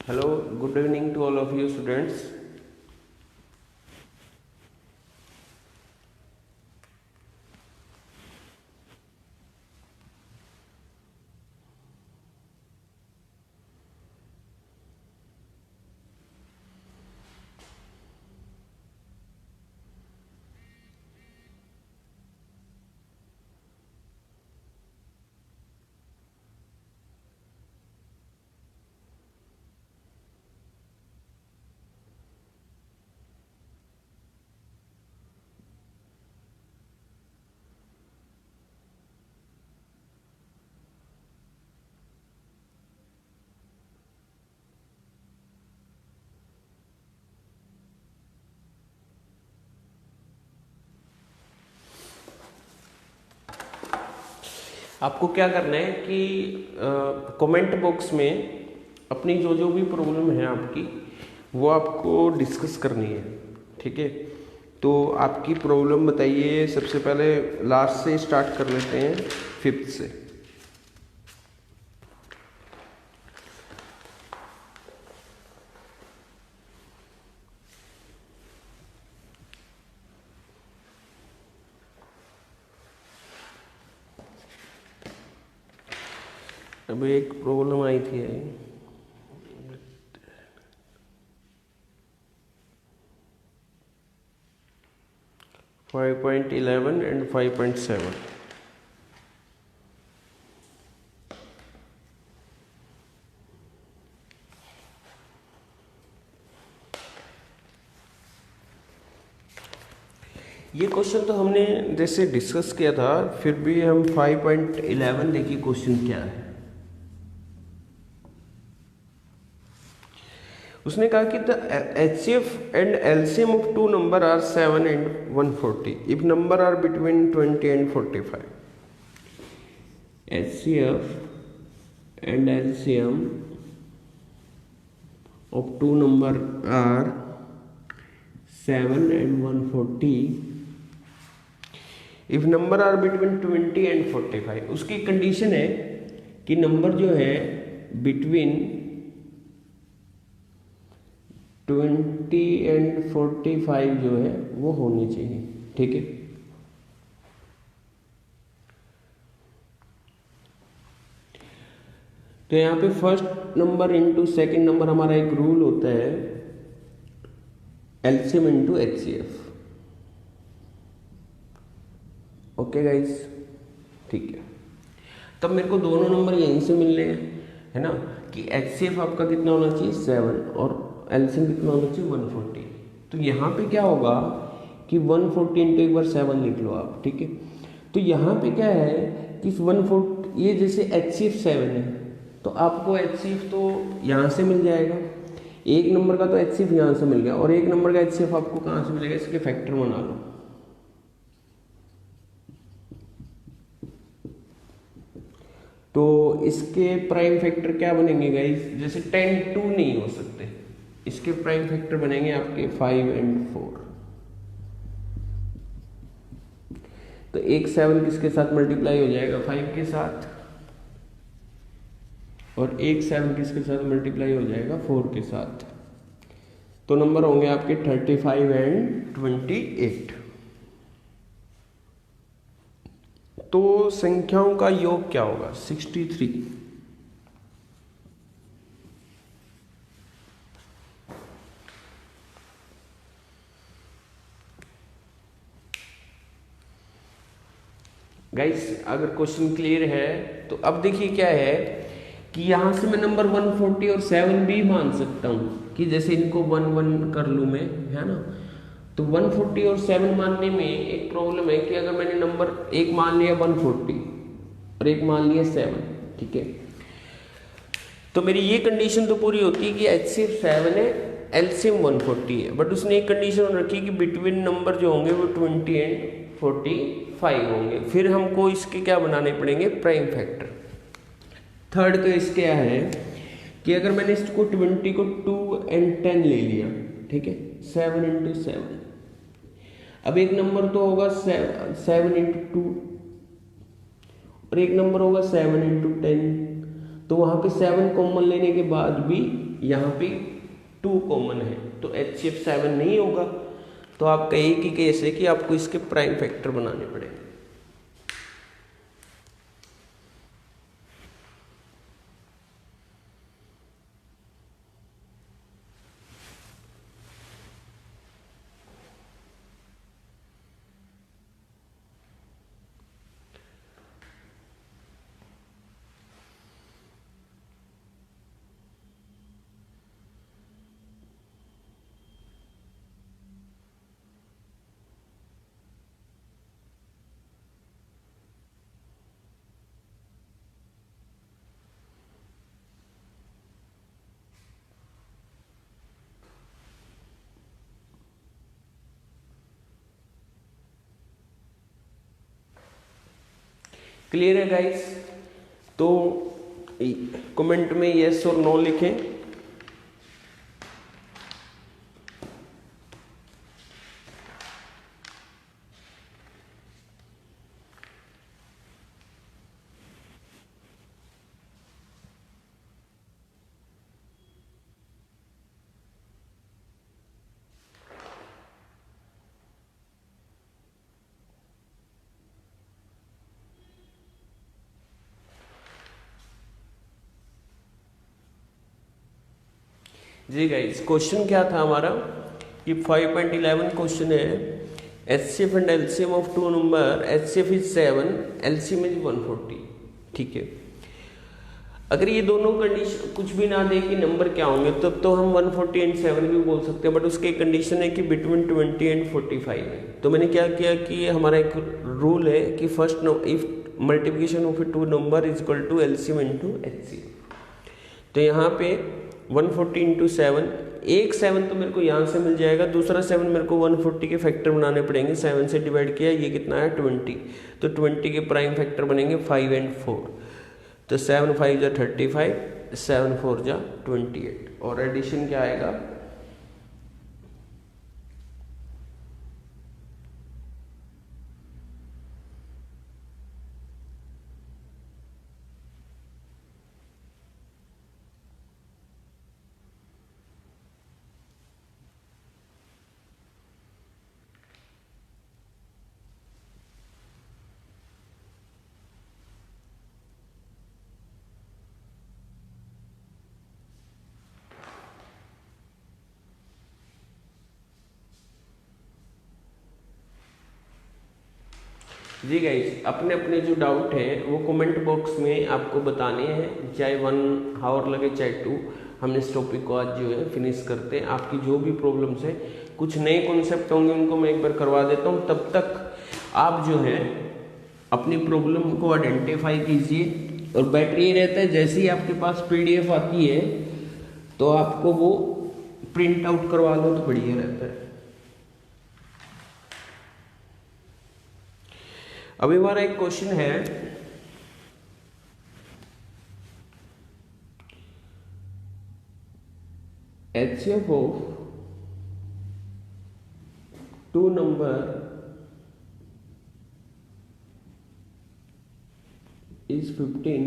Hello, good evening to all of you students. आपको क्या करना है कि कमेंट बॉक्स में अपनी जो जो भी प्रॉब्लम है आपकी वो आपको डिस्कस करनी है। ठीक है, तो आपकी प्रॉब्लम बताइए। सबसे पहले लास्ट से स्टार्ट कर लेते हैं, 5th से। अब एक प्रॉब्लम आई थी 5.11 एंड 5.7। ये क्वेश्चन तो हमने जैसे डिस्कस किया था, फिर भी हम 5.11 देखिए क्वेश्चन क्या है। उसने कहा कि the HCF and LCM of two number are 7 and 140 if number are between 20 and 45। HCF and LCM of two number are 7 and 140 if number are between 20 and 45। उसकी कंडीशन है कि नंबर जो है बिटवीन 20 and 45 जो है वो होनी चाहिए। ठीक है, तो यहाँ पे first number into second number हमारा एक रूल होता है, LCM into HCF। Okay guys, ठीक है। तब मेरे को दोनों नंबर यहीं से मिलने हैं, है ना, कि HCF आपका कितना होना चाहिए 7 और एलसीएम कितना होना चाहिए 140। तो यहाँ पे क्या होगा कि 140 इंटू एक बार 7 लिख लो आप। ठीक है, तो यहाँ पे क्या है कि 140 ये जैसे HCF 7 है तो आपको HCF तो यहाँ से मिल जाएगा, एक नंबर का तो HCF यहाँ से मिल गया, और एक नंबर का HCF आपको कहाँ से मिलेगा, इसके फैक्टर बना लो। तो इसके प्राइम फैक्टर क्या बनेंगे गाइस, जैसे 10 2 नहीं हो सकते, इसके प्राइम फैक्टर बनेंगे आपके 5 and 4। तो एक 7 किसके साथ मल्टीप्लाई हो जाएगा 5 के साथ, और एक 7 किसके साथ मल्टीप्लाई हो जाएगा 4 के साथ। तो नंबर होंगे आपके 35 and 28। तो संख्याओं का योग क्या होगा 63। गाइस अगर क्वेश्चन क्लियर है तो अब देखिए क्या है कि यहां से मैं नंबर 140 और 7 भी मान सकता हूं, कि जैसे इनको 1 1 कर लूं मैं, है ना। तो 140 और 7 मानने में एक प्रॉब्लम है कि अगर मैंने नंबर एक मान लिया 140 और एक मान लिया 7, ठीक है, तो मेरी ये कंडीशन तो पूरी होती है कि HCF 7 है, LCM 140 है, बट उसने एक कंडीशन रखी कि बिटवीन नंबर जो होंगे वो 20 and 45 होंगे। फिर हमको इसके क्या बनाने पड़ेंगे, प्राइम फैक्टर। थर्ड तो इसके क्या है कि अगर मैंने इसको 20 को 2 and 10 ले लिया, ठीक है, 7 into 7, अब एक नंबर तो होगा 7 into 2 और एक नंबर होगा 7 into 10। तो वहां पे 7 कॉमन लेने के बाद भी यहाँ पे 2 कॉमन है, तो HCF 7 नहीं होगा। तो आपका एक ही केस है कि आपको इसके प्राइम फैक्टर बनाने पड़ेंगे। क्लियर है गाइस? तो कमेंट में यस और नो लिखें। जी गाइस, क्वेश्चन क्या था हमारा कि 5.11 क्वेश्चन है, HCF and LCM of 2 number, HCF is 7, LCM is 140। ठीक है, अगर ये दोनों कंडीशन कुछ भी ना दे कि नंबर क्या होंगे तब तो हम 140 एंड 7 भी बोल सकते हैं, बट उसकी एक कंडीशन है कि बिटवीन 20 एंड 45 है। तो मैंने क्या किया कि हमारा एक रूल है कि first if multiplication of 2 number is equal to LCM into HCF। तो यहाँ पे 140 इंटू 7, एक 7 तो मेरे को यहाँ से मिल जाएगा, दूसरा 7 मेरे को 140 के फैक्टर बनाने पड़ेंगे। 7 से डिवाइड किया, ये कितना है 20, तो 20 के प्राइम फैक्टर बनेंगे 5 एंड 4। तो 7 5 जा 35, 7 4 जा 28, और एडिशन क्या आएगा जी गाइस, अपने अपने जो डाउट है वो कमेंट बॉक्स में आपको बताने हैं, चाहे 1 आवर लगे चाहे 2। हम इस टॉपिक को आज जो है फिनिश करते हैं। आपकी जो भी प्रॉब्लम्स है, कुछ नए कॉन्सेप्ट होंगे उनको मैं एक बार करवा देता हूँ, तब तक आप जो है अपनी प्रॉब्लम को आइडेंटिफाई कीजिए। और बेटर ये रहता है जैसे ही आपके पास PDF आती है तो आपको वो प्रिंट आउट करवा लो तो बढ़िया रहता है। अभी हमारा एक क्वेश्चन है, HCF of 2 number is 15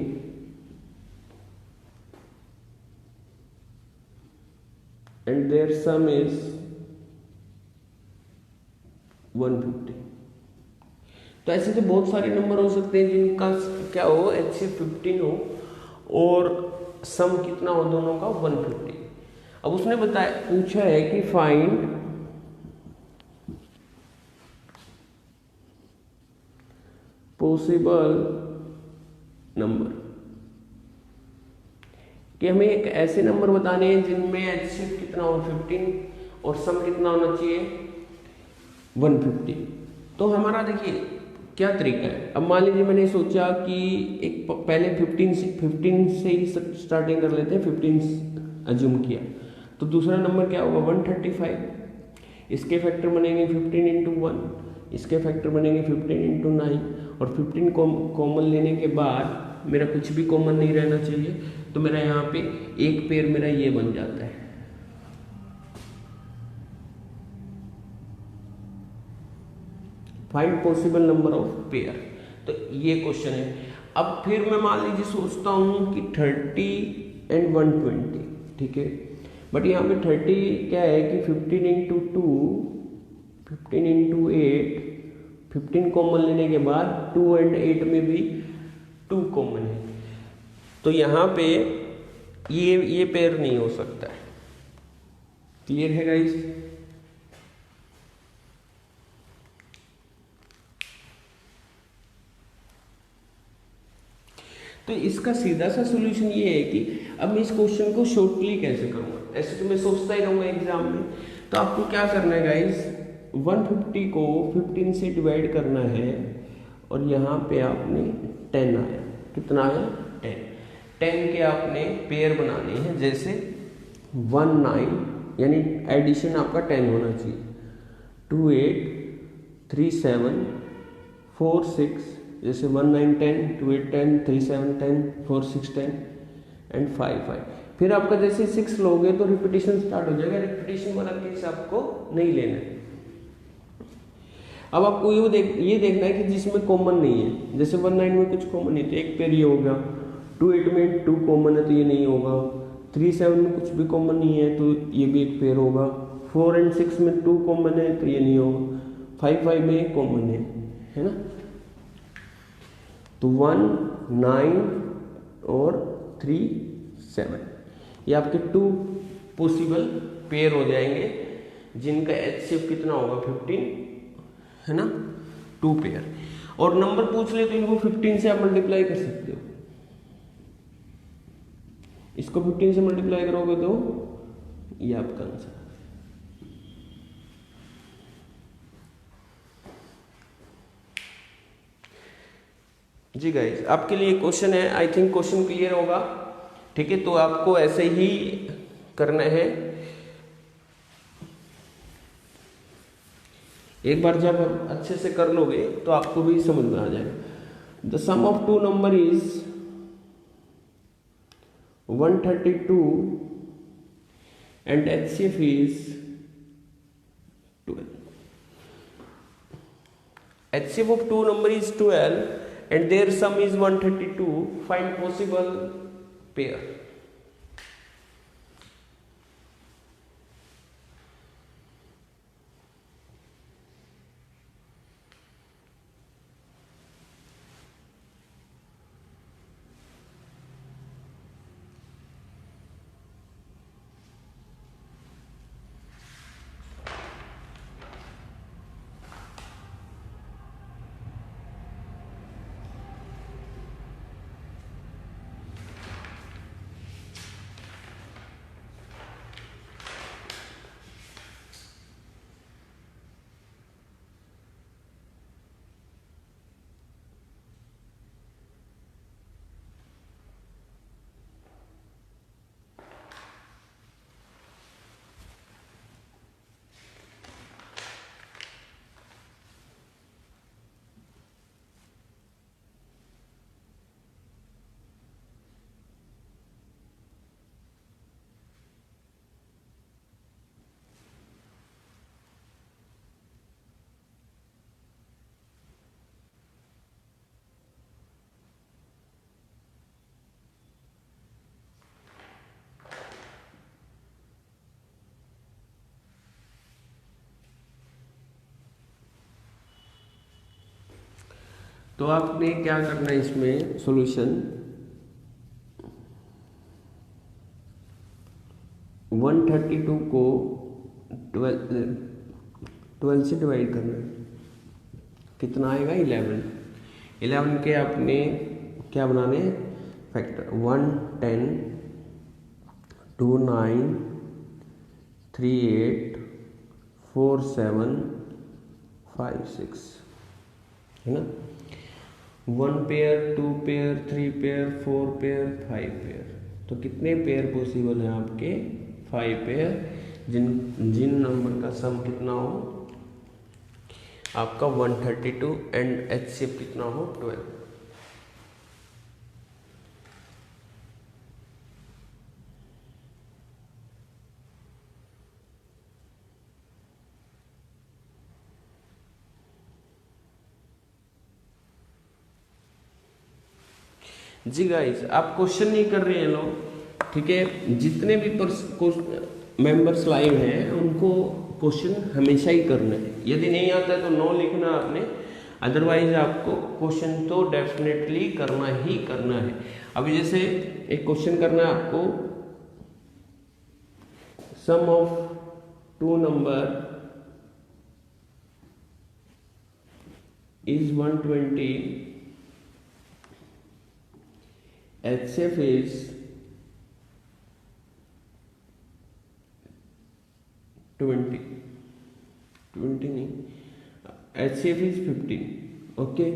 and their sum is 150। तो ऐसे तो बहुत सारे नंबर हो सकते हैं जिनका क्या हो HCF 15 हो और सम कितना हो दोनों का 150। अब उसने पूछा है कि फाइंड पॉसिबल नंबर, कि हमें एक ऐसे नंबर बताने हैं जिनमें HCF कितना हो 15 और सम कितना होना चाहिए 150। तो हमारा देखिए क्या तरीका है। अब मान लीजिए मैंने सोचा कि एक पहले 15 से ही स्टार्टिंग कर लेते हैं, 15 अज्यूम किया, तो दूसरा नंबर क्या होगा 135। इसके फैक्टर बनेंगे 15 इंटू 1, इसके फैक्टर बनेंगे 15 इंटू 9, और 15 कॉमन लेने के बाद मेरा कुछ भी कॉमन नहीं रहना चाहिए, तो मेरा यहाँ पे एक पेयर मेरा ये बन जाता है। Find possible number of pair, तो ये क्वेश्चन है। अब फिर मैं मान लीजिए सोचता हूँ कि 30 एंड 120, ठीक है। बट यहाँ पे 30 क्या है कि 15 इंटू 2, 15 इंटू 8, 15 कॉमन लेने के बाद 2 एंड 8 में भी 2 कॉमन है, तो यहाँ पे ये पेयर नहीं हो सकता है। क्लियर है गाइस? तो इसका सीधा सा सॉल्यूशन ये है कि अब मैं इस क्वेश्चन को शॉर्टली कैसे करूँगा। ऐसे तो मैं सोचता ही रहूँगा एग्जाम में। तो आपको क्या करना है गाइस, 150 को 15 से डिवाइड करना है और यहाँ पे आपने 10 आया, कितना आया 10, 10 के आपने पेयर बनाने हैं, जैसे 1 9, यानी एडिशन आपका 10 होना चाहिए, 2 8 3 7 4 6, जैसे 1 9 10, 2 8 10, 3 7 10, 4 6 10 एंड 5 5। फिर आपका जैसे 6 लोगे तो रिपीटेशन स्टार्ट हो जाएगा, रिपीटेशन वाला केस आपको नहीं लेना है। अब आपको ये देखना है कि जिसमें कॉमन नहीं है, जैसे 1 9 में कुछ कॉमन नहीं तो एक पेयर ये हो गया, 2 8 में 2 कॉमन है तो ये नहीं होगा, 3 7 में कुछ भी कॉमन नहीं है तो ये भी एक पेयर होगा, 4 एंड 6 में 2 कॉमन है तो ये नहीं होगा, 5 5 में एक कॉमन है ना। तो 1 9 और 3 7 ये आपके 2 पॉसिबल पेयर हो जाएंगे, जिनका HCF कितना होगा 15, है ना, 2 पेयर। और नंबर पूछ ले तो इनको 15 से आप मल्टीप्लाई कर सकते हो, इसको 15 से मल्टीप्लाई करोगे तो ये आपका आंसर। जी गाइस, आपके लिए क्वेश्चन है, आई थिंक क्वेश्चन क्लियर होगा, ठीक है। तो आपको ऐसे ही करना है, एक बार जब आप अच्छे से कर लोगे तो आपको भी समझ में आ जाएगा। The sum of 2 number is 132 and HCF is 12. HCF of 2 number is 12 and their sum is 132. Find possible pair. तो आपने क्या करना है इसमें सॉल्यूशन, 132 को 12 से डिवाइड करना है, कितना आएगा 11, 11 के आपने क्या बनाने हैं फैक्टर, 1 10 2 9 3 8 4 7 5 6, है ना। 1 pair 2 pair 3 pair 4 pair 5 pair, तो कितने पेयर पॉसिबल हैं आपके 5 पेयर, जिन नंबर का सम कितना हो आपका 132 एंड HCF कितना हो 12। जी गाइस, आप क्वेश्चन नहीं कर रहे हैं लोग, ठीक है, जितने भी मेंबर्स लाइव हैं उनको क्वेश्चन हमेशा ही करना है। यदि नहीं आता है तो नो लिखना आपने, अदरवाइज आपको क्वेश्चन तो डेफिनेटली करना ही करना है। अभी जैसे एक क्वेश्चन करना है आपको, sum of two number is 120, HCF is 20 नहीं, HCF is 15. Okay,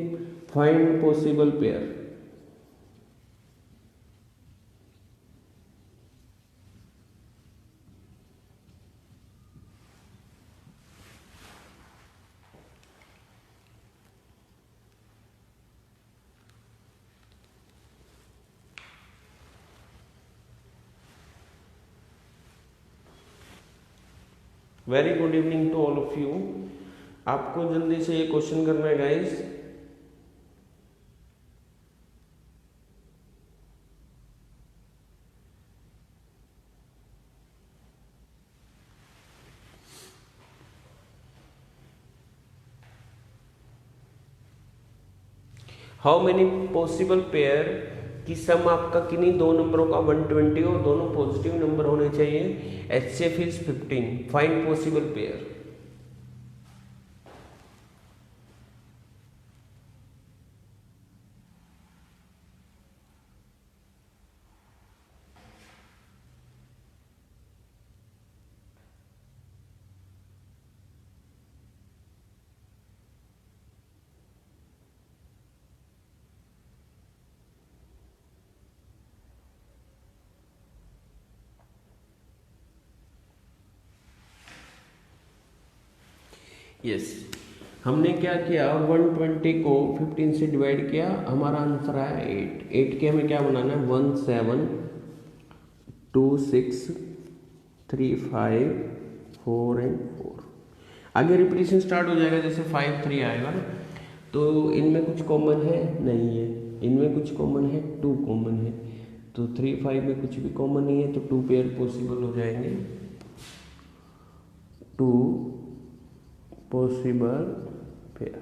find possible pair. Very good evening to all of you. आपको जल्दी से ये क्वेश्चन करना है guys. How many possible pair की सम आपका किन्हीं दो नंबरों का 120 और दोनों पॉजिटिव नंबर होने चाहिए। HCF is 15. Find possible pair. Yes, हमने क्या किया, 120 को 15 से डिवाइड किया, हमारा आंसर आया 8। 8 के हमें क्या बनाना है, 1 7 2 6 3 5 4 एंड 4। आगे रिपीटेशन स्टार्ट हो जाएगा, जैसे 5 3 आएगा ना, तो इनमें कुछ कॉमन है नहीं है, इनमें कुछ कॉमन है, 2 कॉमन है, तो 3 5 में कुछ भी कॉमन नहीं है, तो 2 पेयर पॉसिबल हो जाएंगे। 2 पॉसिबल पेयर।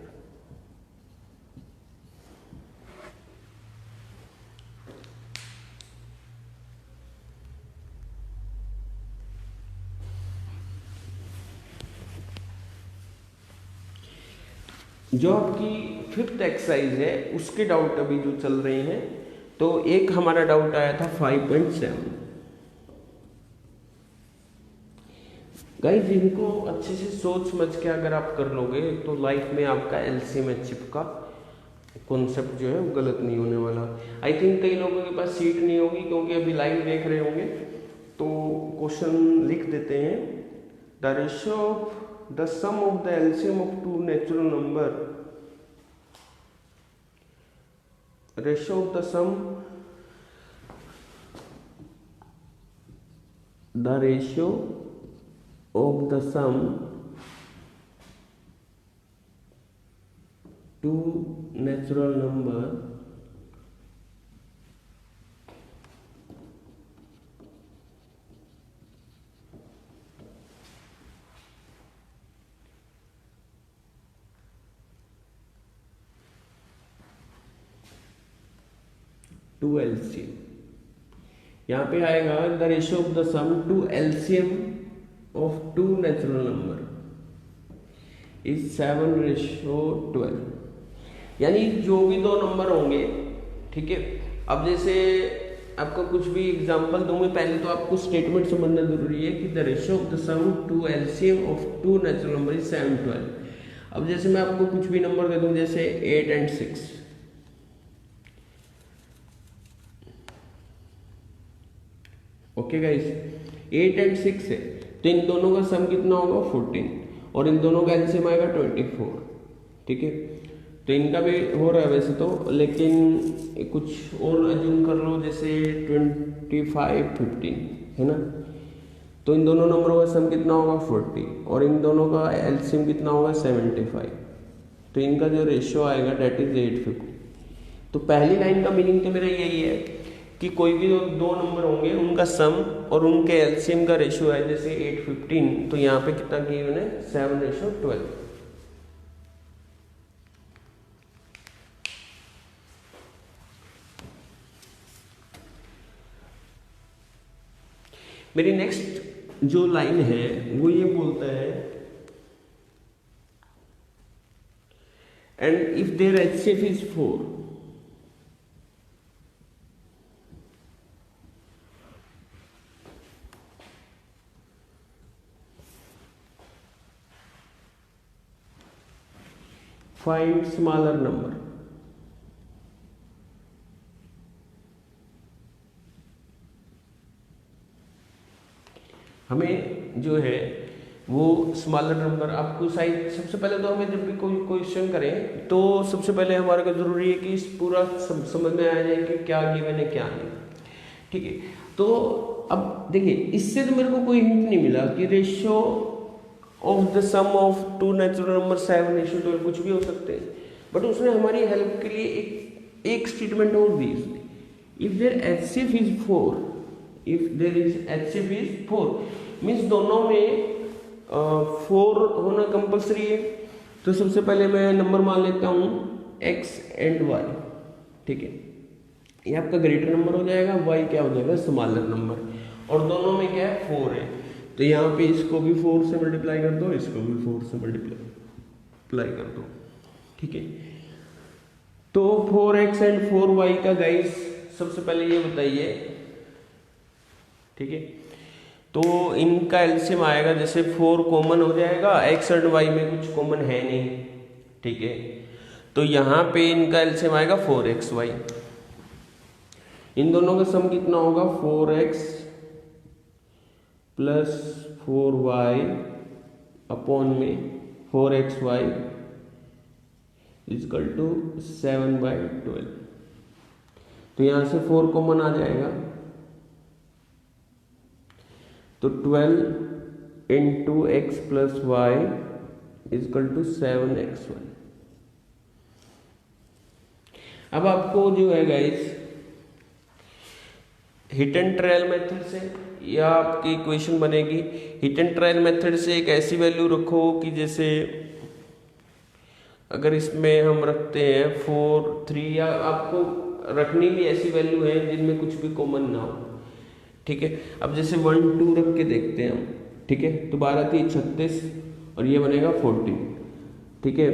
जो आपकी 5th एक्सरसाइज है उसके डाउट अभी जो चल रहे हैं, तो एक हमारा डाउट आया था 5.7। गाइस इनको अच्छे से सोच समझ के अगर आप कर लोगे तो लाइफ में आपका एलसीएम एचसीएफ का कॉन्सेप्ट जो है वो गलत नहीं होने वाला। आई थिंक कई लोगों के पास सीट नहीं होगी क्योंकि अभी लाइव देख रहे होंगे, तो क्वेश्चन लिख देते हैं। The ratio of the sum of the LCM of two natural number, ratio of the sum, the ratio of the sum to natural number to LCM। यहाँ पे आएगा the ratio of the sum to LCM of two natural number is 7:12। यानी जो भी दो number होंगे, ठीक है। अब जैसे आपको कुछ भी एग्जांपल दूंगा, पहले तो आपको स्टेटमेंट समझना जरूरी है कि the ratio of the sum to LCM of two natural number is 7:12। अब जैसे मैं आपको कुछ भी नंबर दे दूं, जैसे 8 and 6, ओके गाइस, 8 and 6 है, तो इन दोनों का सम कितना होगा 14, और इन दोनों का एलसीएम आएगा 24, ठीक है। तो इनका भी हो रहा है वैसे तो, लेकिन कुछ और अज्यूम कर लो, जैसे 25 15 है ना, तो इन दोनों नंबरों का सम कितना होगा 40, और इन दोनों का एलसीएम कितना होगा 75, तो इनका जो रेशियो आएगा डेट इज 850। तो पहली लाइन का मीनिंग तो मेरा यही है कि कोई भी दो नंबर होंगे उनका सम और उनके एलसीएम का रेशियो है जैसे 8:15, तो यहाँ पे कितना गिवन है 7:12। मेरी नेक्स्ट जो लाइन है वो ये बोलता है and if there HCF is 4, find smaller number. हमें जो है वो स्मॉलर नंबर आपको शायद सबसे पहले तो हमें जब भी कोई क्वेश्चन करें तो सबसे पहले हमारे को जरूरी है कि इस पूरा समझ में आ जाए कि क्या गिवन है क्या नहीं। ठीक है, तो अब देखिए इससे तो मेरे को कोई हिंट नहीं मिला कि ratio of the sum of two natural number 7:12 कुछ भी हो सकते हैं, बट उसने हमारी हेल्प के लिए एक स्टेटमेंट और दी उसने, if there HCF is 4, if there is HCF is 4 means दोनों में 4 होना कंपल्सरी है। तो सबसे पहले मैं नंबर मान लेता हूँ x एंड y। ठीक है, ये आपका ग्रेटर नंबर हो जाएगा, y क्या हो जाएगा स्मॉलर नंबर, और दोनों में क्या है 4 है, तो यहाँ पे इसको भी 4 से मल्टीप्लाई कर दो, इसको भी 4 से मल्टीप्लाई कर दो। ठीक है, तो 4x एंड 4y का गाइस सबसे पहले ये बताइए। ठीक है, तो इनका एलसीएम आएगा जैसे 4 कॉमन हो जाएगा, x एंड y में कुछ कॉमन है नहीं। ठीक है, तो यहाँ पे इनका एलसीएम आएगा 4xy, इन दोनों का सम कितना होगा 4x प्लस 4y अपॉन में 4xy इजकल टू 7/12। तो यहां से 4 कॉमन आ जाएगा, तो 12 into x plus y equal to 7xy। अब आपको जो है guys hit and trial method से या आपकी इक्वेशन बनेगी हिट एंड ट्रायल मेथड से एक ऐसी वैल्यू रखो कि जैसे अगर इसमें हम रखते हैं 4 3, या आपको रखनी भी ऐसी वैल्यू है जिनमें कुछ भी कॉमन ना हो। ठीक है, अब जैसे 1 2 रख के देखते हैं हम। ठीक है, तो 12 3 36 और ये बनेगा 14। ठीक है,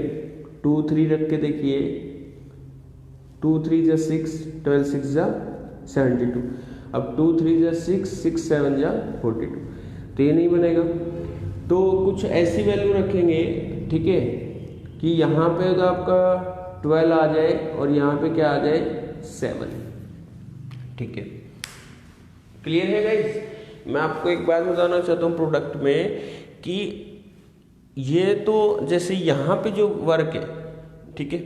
2 3 रख के देखिए, 2 3 जा 6, 12 6 जा 72। अब 2 3 जा 6, 6 7 जा 42, तो ये नहीं बनेगा। तो कुछ ऐसी वैल्यू रखेंगे, ठीक है, कि यहाँ पे तो आपका 12 आ जाए और यहाँ पे क्या आ जाए 7। ठीक है, क्लियर है गाइस। मैं आपको एक बात बताना चाहता हूँ प्रोडक्ट में कि ये तो जैसे यहाँ पे जो वर्क है, ठीक है,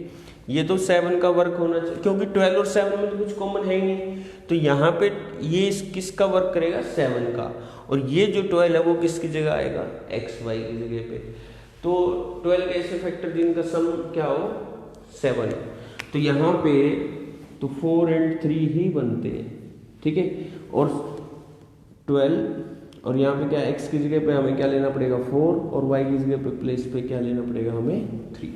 ये तो 7 का वर्क होना चाहिए क्योंकि 12 और 7 में तो कुछ कॉमन है ही नहीं। तो यहाँ पे ये किसका वर्क करेगा 7 का, और ये जो 12 है वो किसकी जगह आएगा xy की जगह पे। तो 12 के ऐसे फैक्टर जिनका सम क्या हो 7, तो यहाँ पे तो 4 और 3 ही बनते हैं। ठीक है, और 12 और यहाँ पे क्या x की जगह पे हमें क्या लेना पड़ेगा 4, और y की जगह पे प्लेस पे क्या लेना पड़ेगा हमें 3।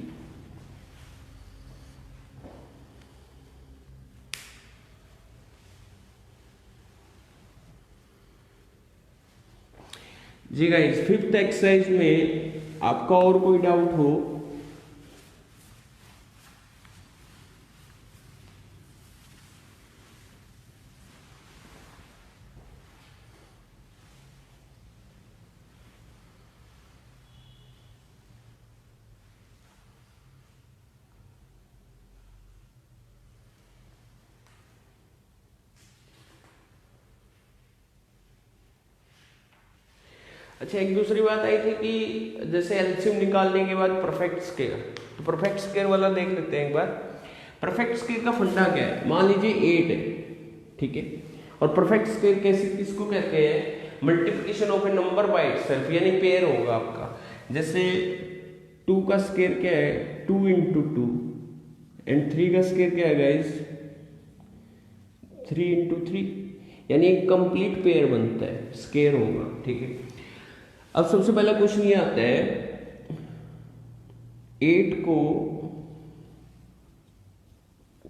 जी गाइस, 5th एक्सरसाइज में आपका और कोई डाउट हो अच्छा, एक दूसरी बात आई थी कि जैसे एलसीएम निकालने के बाद परफेक्ट स्क्वायर, तो परफेक्ट स्क्वायर वाला देख लेते हैं एक बार। परफेक्ट स्क्वायर का फंडा क्या है, मान लीजिए 8 है, ठीक है, और परफेक्ट स्क्वायर कैसे किसको कहते हैं multiplication of A number by itself, यानी पेयर होगा आपका। जैसे 2 का स्क्वायर क्या है 2 × 2 एंड 3 का स्क्वायर क्या है गाइस 3 × 3, यानी एक कंप्लीट पेयर बनता है, स्क्वायर होगा। ठीक है, अब सबसे पहला क्वेश्चन ये आता है 8 को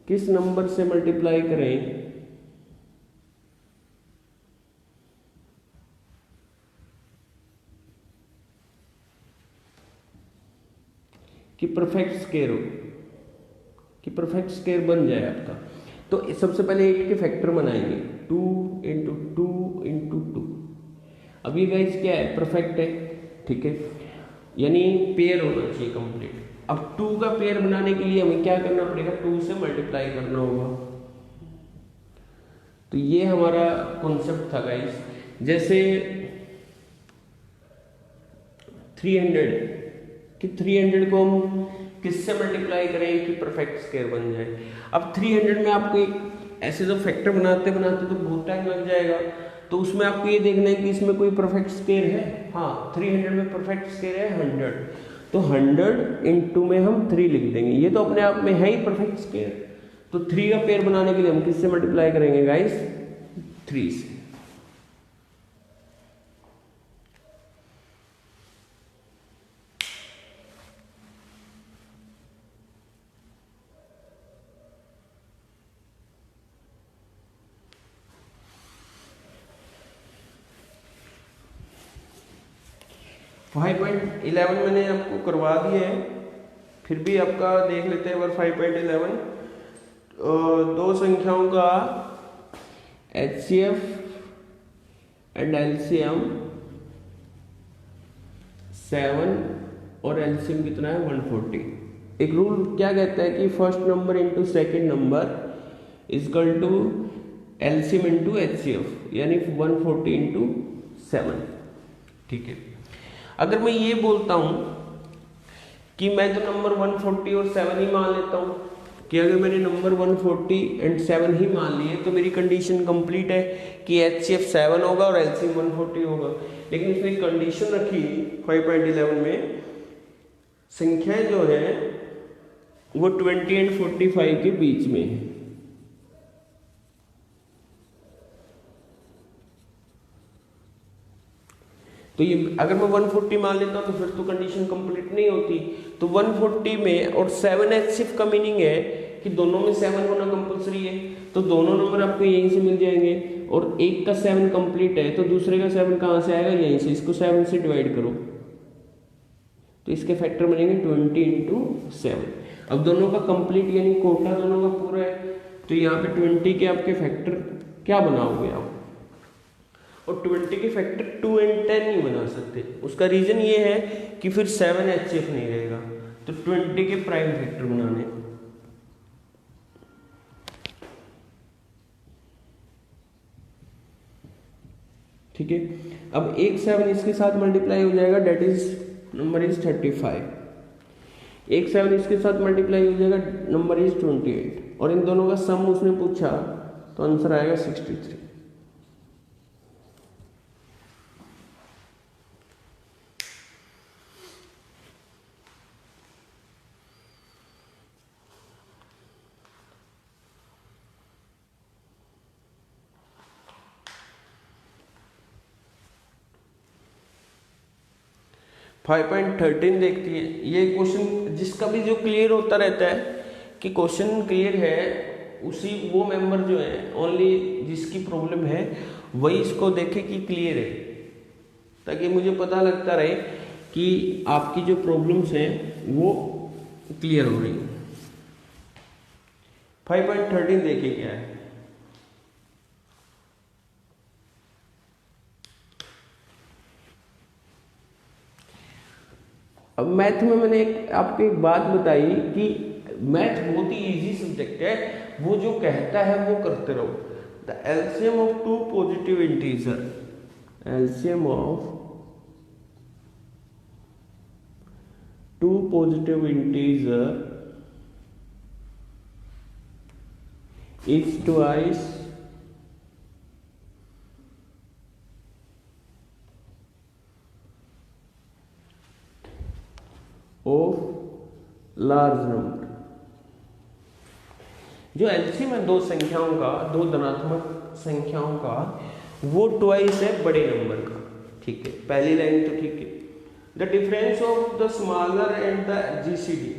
किस नंबर से मल्टीप्लाई करें कि परफेक्ट स्क्वायर हो, कि परफेक्ट स्क्वायर बन जाए आपका। तो सबसे पहले 8 के फैक्टर बनाएंगे, 2 × 2 × 2। अब ये गाइस क्या है, परफेक्ट है। ठीक है, यानी पेयर होना चाहिए कंप्लीट। अब 2 का पेयर बनाने के लिए हमें क्या करना पड़ेगा, 2 से मल्टीप्लाई करना होगा। तो ये हमारा कॉन्सेप्ट था गाइस। जैसे 300 कि 300 को हम किससे मल्टीप्लाई करें कि परफेक्ट स्क्वायर बन जाए। अब 300 में आपको एक ऐसे जो फैक्टर बनाते बनाते तो बहुत टाइम लग जाएगा, तो उसमें आपको ये देखना है कि इसमें कोई परफेक्ट स्क्वायर है। हाँ, 300 में परफेक्ट स्क्वायर है 100, तो 100 × में हम 3 लिख देंगे, ये तो अपने आप में है ही परफेक्ट स्क्वायर। तो 3 का पेयर बनाने के लिए हम किससे मल्टीप्लाई करेंगे गाइस, 3 से। फाइव 5.11 मैंने आपको करवा दिया है, फिर भी आपका देख लेते हैं एक बार 5.11। दो संख्याओं का HCF एंड LCM 7 और LCM कितना है 140। एक रूल क्या कहता है कि first number into second number equal to LCM into HCF, यानी 140 × 7। ठीक है, अगर मैं ये बोलता हूं कि मैं तो नंबर 140 और 7 ही मान लेता हूं, कि अगर मैंने नंबर 140 एंड 7 ही मान लिए तो मेरी कंडीशन कंप्लीट है कि HCF 7 होगा और LCM 140 होगा। लेकिन इसने कंडीशन रखी 5.11 में, संख्याएं जो है वो 20 एंड 45 के बीच में है। तो ये अगर मैं 140 मान लेता हूं तो फिर तो कंडीशन कंप्लीट नहीं होती। तो 140 में और 7 HCF का मीनिंग है कि दोनों में 7 होना कंपलसरी है, तो दोनों नंबर आपको यहीं से मिल जाएंगे। और एक का 7 कंप्लीट है तो दूसरे का 7 कहां से आएगा, यहीं से। इसको 7 से डिवाइड करो तो इसके फैक्टर बनेंगे 20 × 7। अब दोनों का कंप्लीट यानी कोटा दोनों का पूरा है, तो यहाँ पे 20 के आपके फैक्टर क्या बनाओगे आप, और 20 के फैक्टर 2 और 10 नहीं बना सकते। उसका रीजन ये है कि फिर 7 HCF नहीं रहेगा, तो 20 के प्राइम फैक्टर बनाने। ठीक है, अब एक 7 इसके साथ मल्टीप्लाई हो जाएगा, डेट इज नंबर इज 35। एक 7 इसके साथ मल्टीप्लाई हो जाएगा, नंबर इज 28, और इन दोनों का सम उसने पूछा तो आंसर आएगा 63। फाइव 5.13 देखती है। ये क्वेश्चन जिसका भी जो क्लियर होता रहता है कि क्वेश्चन क्लियर है, उसी वो मेंबर जो है ओनली जिसकी प्रॉब्लम है वही इसको देखे कि क्लियर है, ताकि मुझे पता लगता रहे कि आपकी जो प्रॉब्लम्स हैं वो क्लियर हो रही है। 5.13 देखिए क्या है। अब मैथ में मैंने आपको एक बात बताई कि मैथ बहुत ही इजी सब्जेक्ट है, वो जो कहता है वो करते रहो। The LCM of two positive integer, LCM of two positive integer is twice of large number. जो एलसीएम है दो संख्याओं का, दो धनात्मक संख्याओं का, वो ट्वाइस है बड़े नंबर का। ठीक है, पहली लाइन तो ठीक है। The difference of the smaller and the GCD,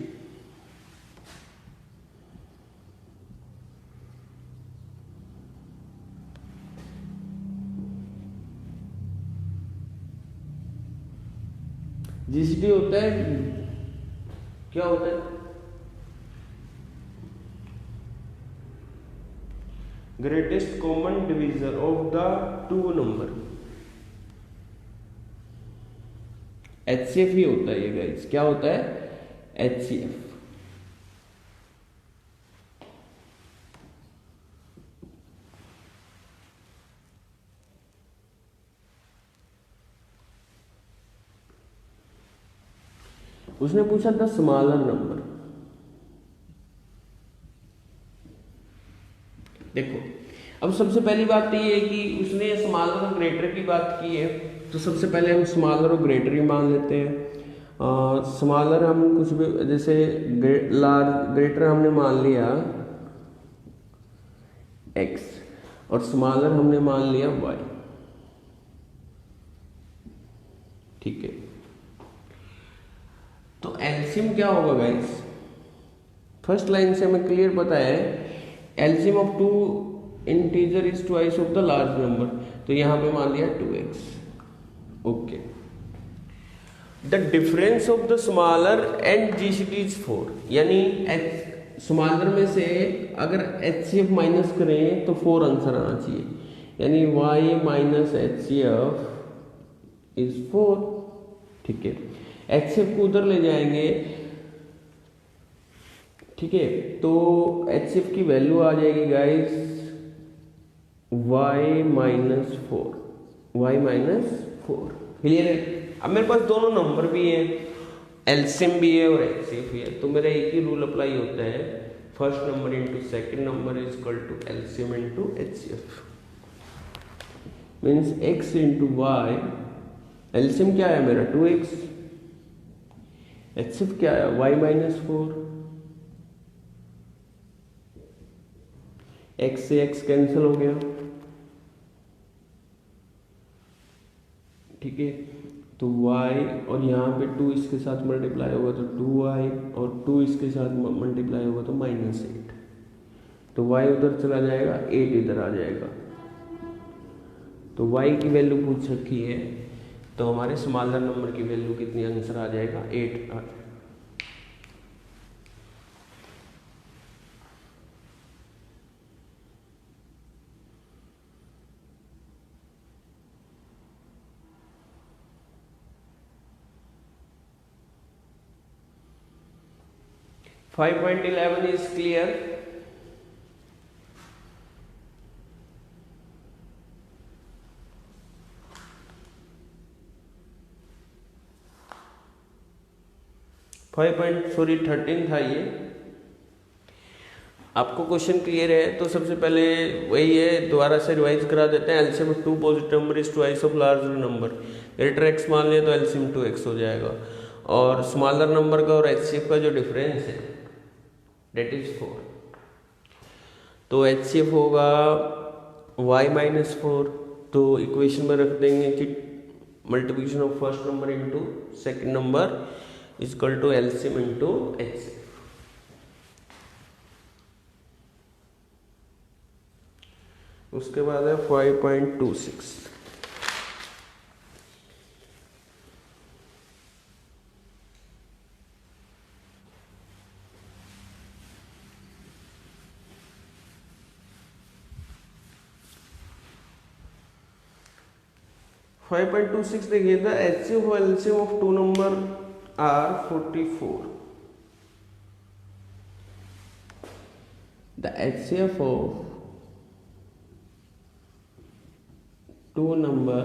GCD होता है, क्या होता है? Greatest common divisor of the two number. HCF ही होता है ये गाइस। क्या होता है? एचसीएफ। उसने पूछा था स्मॉलर नंबर। देखो, अब सबसे पहली बात तो ये है कि उसने स्मॉलर और ग्रेटर की बात की है, तो सबसे पहले हम स्मॉलर और ग्रेटर ही मान लेते हैं। स्मॉलर हम कुछ भी, जैसे लार्ज, ग्रेटर हमने मान लिया x और स्मॉलर हमने मान लिया y। ठीक है, तो एलसीएम क्या होगा गाइस? फर्स्ट लाइन से हमें क्लियर पता है, LCM of two integer is twice of the large number, तो यहां पे मान लिया 2x। Okay, the difference of the smaller and GCD is 4, यानी स्मॉलर में से अगर एचसीएफ माइनस करें तो 4 आंसर आना चाहिए, यानी y माइनस एचसीएफ इज 4। ठीक है, एचसीएफ को उधर ले जाएंगे। ठीक है, तो एचसीएफ की वैल्यू आ जाएगी गाइस y माइनस 4। क्लियर है? अब मेरे पास दोनों नंबर भी है, एलसीएम भी है और एचसीएफ भी है, तो मेरा एक ही रूल अप्लाई होता है, first number into second number is equal to LCM into HCF. Means x into y, LCM क्या है मेरा 2x, एचसीएफ क्या है y माइनस 4। x से x कैंसिल हो गया। ठीक है, तो y और यहाँ पे 2 इसके साथ मल्टीप्लाई होगा तो 2y, और 2 इसके साथ मल्टीप्लाई होगा तो -8, तो y उधर चला जाएगा, 8 इधर आ जाएगा। तो y की वैल्यू पूछ रखी है, तो हमारे स्मॉलर नंबर की वैल्यू कितनी आंसर आ जाएगा? 8। 5.11 is clear. $13 था ये। आपको क्वेश्चन क्लियर है तो सबसे पहले वही है, दोबारा से रिवाइज करा देते हैं। LCM of two positive number is twice of larger number. Greater x मान लिया तो एलसीएम 2x हो जाएगा, और स्मॉलर नंबर का और एचसीएफ का जो डिफरेंस है डेट इज 4, तो एचसीएफ होगा y माइनस 4। तो इक्वेशन में रख देंगे कि multiplication of first number into second number is equal to LCM into HCF. उसके बाद है 5.26। देखिए, द एचसीएफ और LCM of two number are 44। The HCF of two number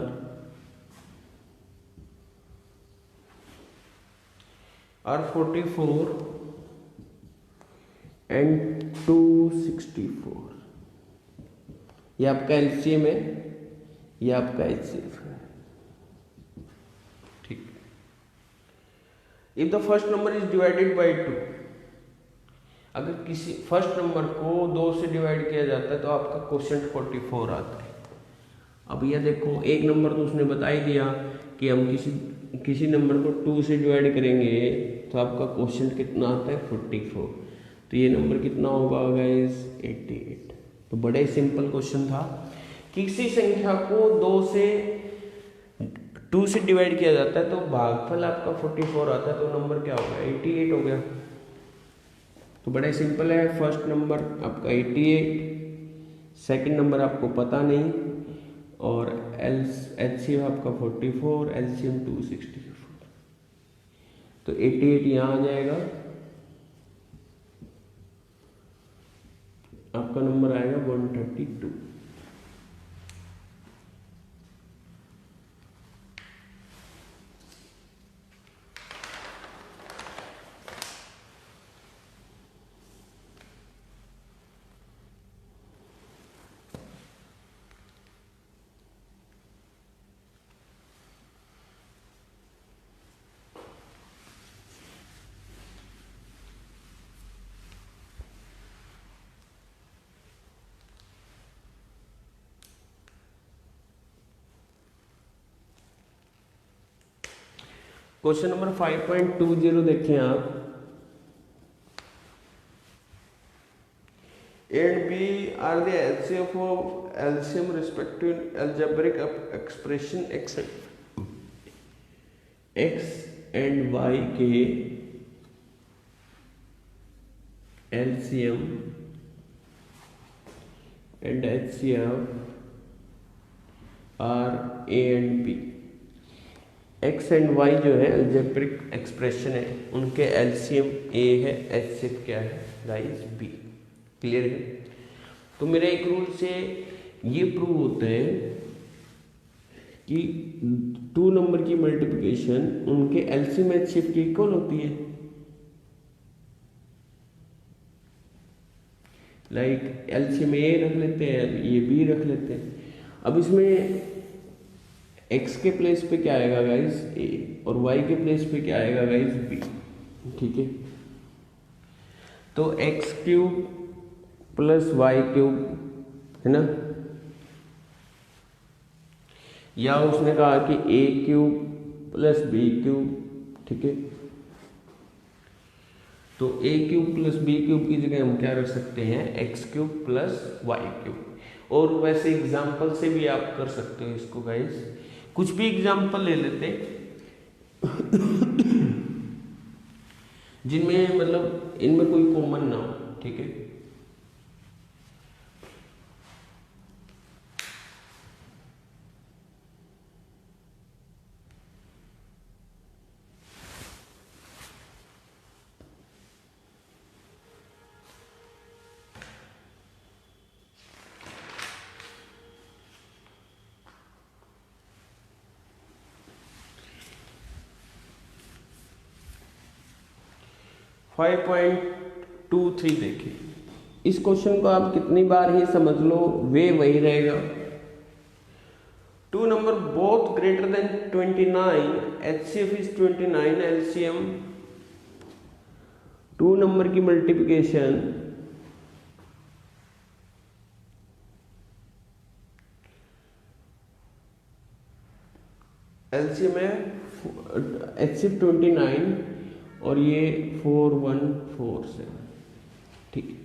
are 44 and 264। ये आपका एलसीएम है, ये आपका एचसीएफ है। ठीक, if the first number is divided by 2, अगर किसी फर्स्ट नंबर को 2 से डिवाइड किया जाता है तो आपका क्वेश्चन 44 आता है। अब यह देखो, एक नंबर तो उसने बता ही दिया कि हम किसी नंबर को 2 से डिवाइड करेंगे तो आपका क्वेश्चन कितना आता है 44। तो ये नंबर कितना होगा गाइस 88। तो बड़ा ही सिंपल क्वेश्चन था। किसी संख्या को 2 से डिवाइड किया जाता है तो भागफल आपका 44 आता है, तो नंबर क्या होगा 88 हो गया। तो बड़ा ही सिंपल है। फर्स्ट नंबर आपका 88, सेकंड नंबर आपको पता नहीं, और एलसीएम आपका 44, एलसीएम 264। तो 88 यहाँ आ जाएगा, आपका नंबर आएगा 132। क्वेश्चन नंबर 5.20 देखें आप। A and B are the LCM of LCM respective algebraic expression x and y के LCM and HCF are A and B। X and y जो है अलजेब्रिक एक्सप्रेशन है, उनके एलसीएम ए है, एचसीएफ क्या है गाइस बी। क्लियर है। तो मेरा एक रूल से ये प्रूव होता है कि 2 नंबर की मल्टीप्लिकेशन उनके एलसीएम एचसीएफ की इक्वल होती है। लाइक एलसीएम ए रख लेते हैं, ये बी रख लेते हैं। अब इसमें x के प्लेस पे क्या आएगा गाइस a, और y के प्लेस पे क्या आएगा गाइस b। ठीक है। तो x cube plus y cube है ना, या उसने कहा कि a cube plus b cube. ठीक है। तो a cube plus b cube की जगह हम क्या रख सकते हैं x cube plus y cube. और वैसे एग्जाम्पल से भी आप कर सकते हो इसको गाइस, कुछ भी एग्जाम्पल ले लेते जिनमें मतलब इनमें कोई कॉमन ना हो। ठीक है। फाइव 5.23 देखिए। इस क्वेश्चन को आप कितनी बार ही समझ लो वे वही रहेगा। 2 number both greater than 29, HCF is 29, LCM 2 number की मल्टीप्लिकेशन LCM है HCF 29 और ये 4147। ठीक है।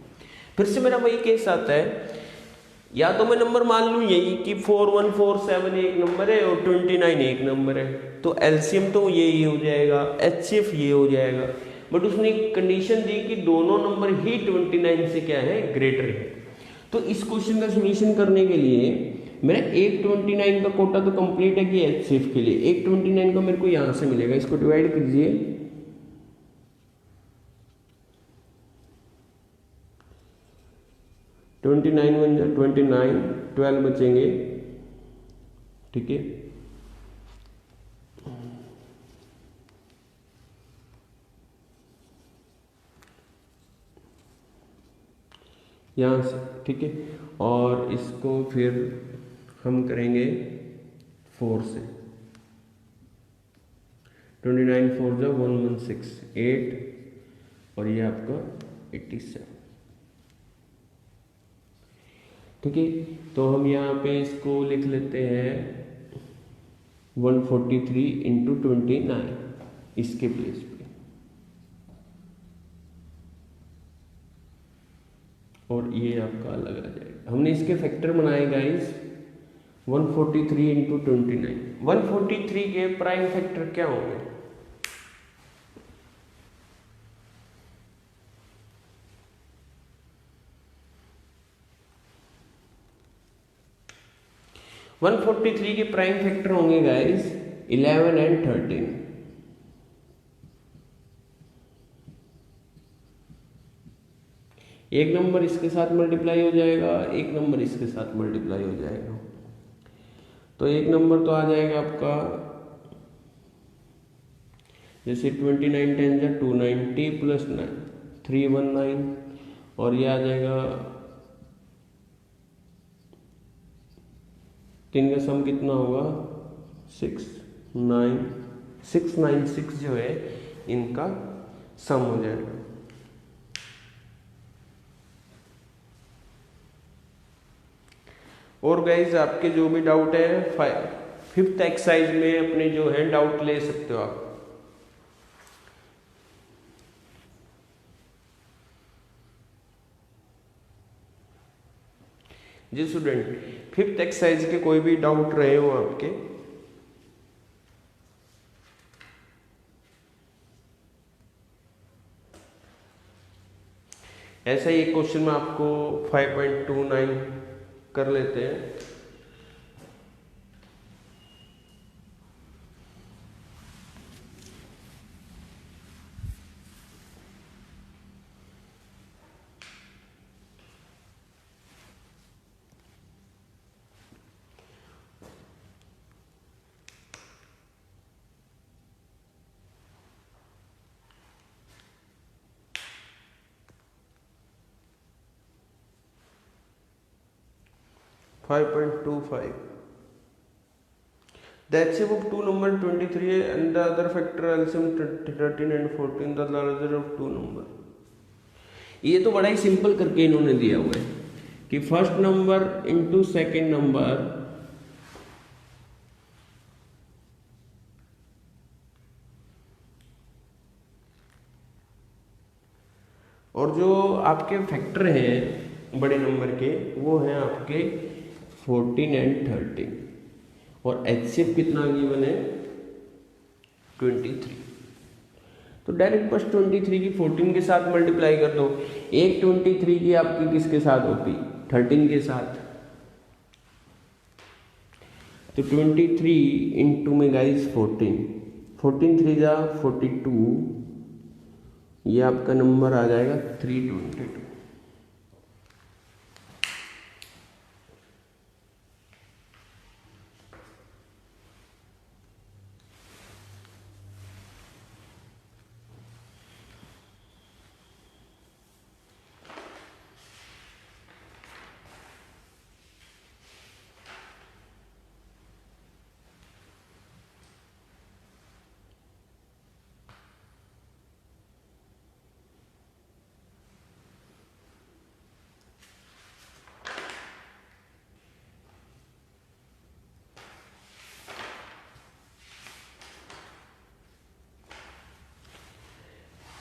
फिर से मेरा वही केस आता है, या तो मैं नंबर मान लूं यही कि 4147 एक नंबर है और 29 एक नंबर है, तो एलसीएम तो ये हो जाएगा, एचसीएफ ये हो जाएगा। बट उसने कंडीशन दी कि दोनों नंबर ही 29 से क्या है ग्रेटर है। तो इस क्वेश्चन का सोल्यूशन करने के लिए मेरा एक 29 का कोटा तो कंप्लीट है कि एचसीएफ के लिए एक 29 का मेरे को यहां से मिलेगा, इसको डिवाइड कीजिए। 29 बन जाए 29, 12 बचेंगे। ठीक है। यहाँ से। ठीक है। और इसको फिर हम करेंगे 4 से। 29 4 जो 116 8, और ये आपका 87। ठीक है, तो हम यहाँ पे इसको लिख लेते हैं 143 इंटू 29 इसके प्लेस पे, और ये आपका अलग आ जाएगा। हमने इसके फैक्टर बनाए गाइस 143 इंटू 29। 143 के प्राइम फैक्टर क्या होंगे? वन 143 के प्राइम फैक्टर होंगे गाइस 11 एंड 13। एक नंबर इसके साथ मल्टीप्लाई हो जाएगा, एक नंबर इसके साथ मल्टीप्लाई हो जाएगा। तो एक नंबर तो आ जाएगा आपका जैसे 29 10 जा 290 प्लस 9 319, और ये आ जाएगा 3 का सम कितना होगा 696 जो है इनका सम हो जाएगा। और गाइज आपके जो भी डाउट है 5th एक्सरसाइज में अपने जो है डाउट ले सकते हो आप। जी स्टूडेंट, 5th एक्सरसाइज के कोई भी डाउट रहे हो आपके, ऐसा ही एक क्वेश्चन में आपको 5.29 कर लेते हैं। The HCF of two number 23 and the other factor LCM 13 and 14 the larger of two number। ये तो बड़ा ही सिंपल करके इन्होंने दिया हुआ है कि first number into second number, और जो आपके फैक्टर हैं बड़े नंबर के वो हैं आपके 14 एंड 13, और HCF कितना गिवन है 23। तो डायरेक्ट बस 23 की 14 के साथ मल्टीप्लाई कर दो। एक 23 की आपकी किसके साथ होती 13 के साथ, तो 23 इंटू में गाइस 14 3 जा 42, ये आपका नंबर आ जाएगा 322।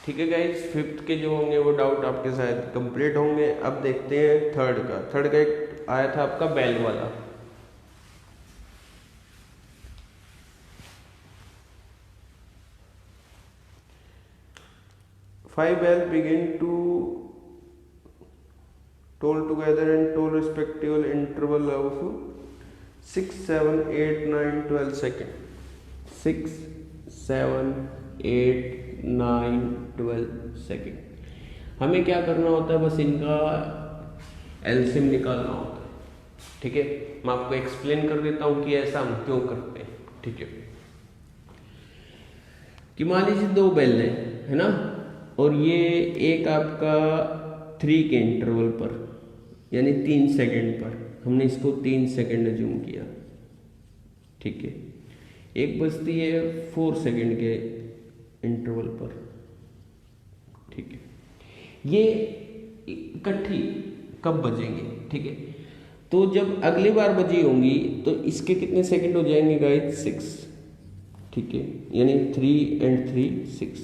ठीक है गाइज, 5th के जो होंगे वो डाउट आपके शायद कंप्लीट होंगे। अब देखते हैं थर्ड का एक आया था आपका बेल वाला। Five bell begin to toll together and toll respective interval of 6 7 8 9 12 second. 6 7 8 9 12 second. हमें क्या करना होता है, बस इनका एलसीएम निकालना होता है। ठीक है, मैं आपको एक्सप्लेन कर देता हूं कि ऐसा हम क्यों करते हैं। ठीक है, कि मान लीजिए दो बेल है ना, और ये एक आपका 3 के इंटरवल पर यानी 3 सेकेंड पर, हमने इसको 3 सेकेंड अज्यूम किया। ठीक है, एक बजती है 4 सेकेंड के इंटरवल पर। ठीक है, ये इकट्ठी कब बजेंगे, ठीक है। तो जब अगली बार बजी होंगी तो इसके कितने सेकंड हो जाएंगे गाइस, 6, ठीक है, यानी 3 and 3 6।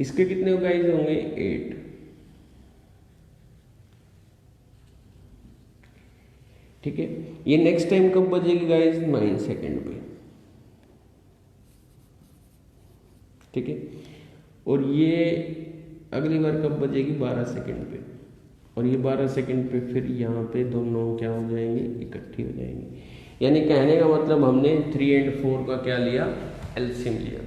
इसके कितने गाइस होंगे, 8, ठीक है। ये नेक्स्ट टाइम कब बजेगी गाइस, 9 सेकंड पे, ठीक है। और ये अगली बार कब बजेगी, 12 सेकंड पे, और ये 12 सेकंड पे फिर यहाँ पे दोनों क्या हो जाएंगे, इकट्ठी हो जाएंगे। यानी कहने का मतलब हमने 3 and 4 का क्या लिया, एलसीएम लिया।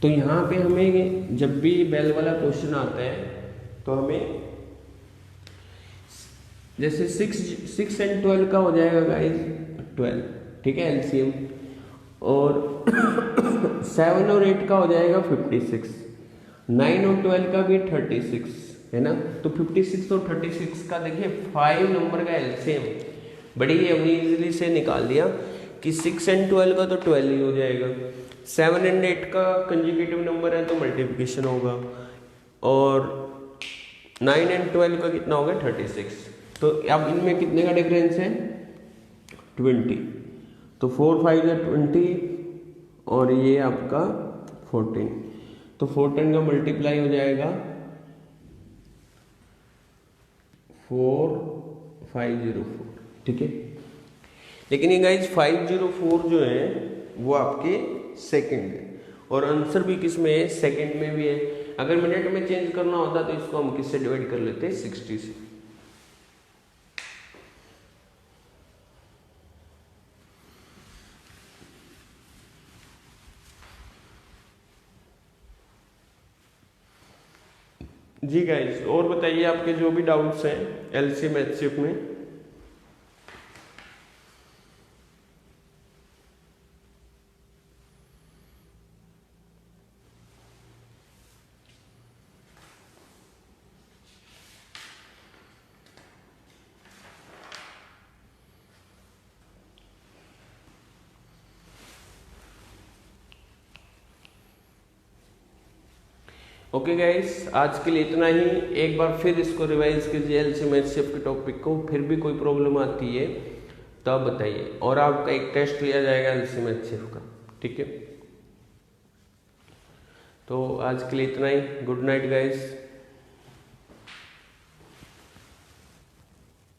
तो यहाँ पे हमें जब भी बेल वाला क्वेश्चन आता है तो हमें जैसे 6 and 12 का हो जाएगा गाइस 12, ठीक है, एलसीएम। और 7 और 8 का हो जाएगा 56, 9 और 12 का भी 36 है ना। तो 56 और 36 का देखिए 5 नंबर का एलसीएम बड़ी हमने इजीली से निकाल दिया कि 6 and 12 का तो 12 ही हो जाएगा, 7 and 8 का कंजुगेटिव नंबर है तो मल्टीप्लिकेशन होगा, और 9 and 12 का कितना होगा, 36। तो अब इनमें कितने का डिफरेंस है, 20। तो 4 5 या 20 और ये आपका 14, तो 14 का मल्टीप्लाई हो जाएगा 4504, ठीक है। लेकिन ये गाइज 504 जो है वो आपके सेकंड है, और आंसर भी किस में है, सेकंड में भी है। अगर मिनट में चेंज करना होता तो इसको हम किससे डिवाइड कर लेते, 60 से। जी गाइज, और बताइए आपके जो भी डाउट्स हैं एलसीएम एचसीएफ में। ओके गाइस, आज के लिए इतना ही। एक बार फिर इसको रिवाइज कीजिए एलसीएम एचसीएफ के टॉपिक को, फिर भी कोई प्रॉब्लम आती है तब बताइए, और आपका एक टेस्ट लिया जाएगा एलसीएम एचसीएफ का, ठीक है। तो आज के लिए इतना ही। Good night guys.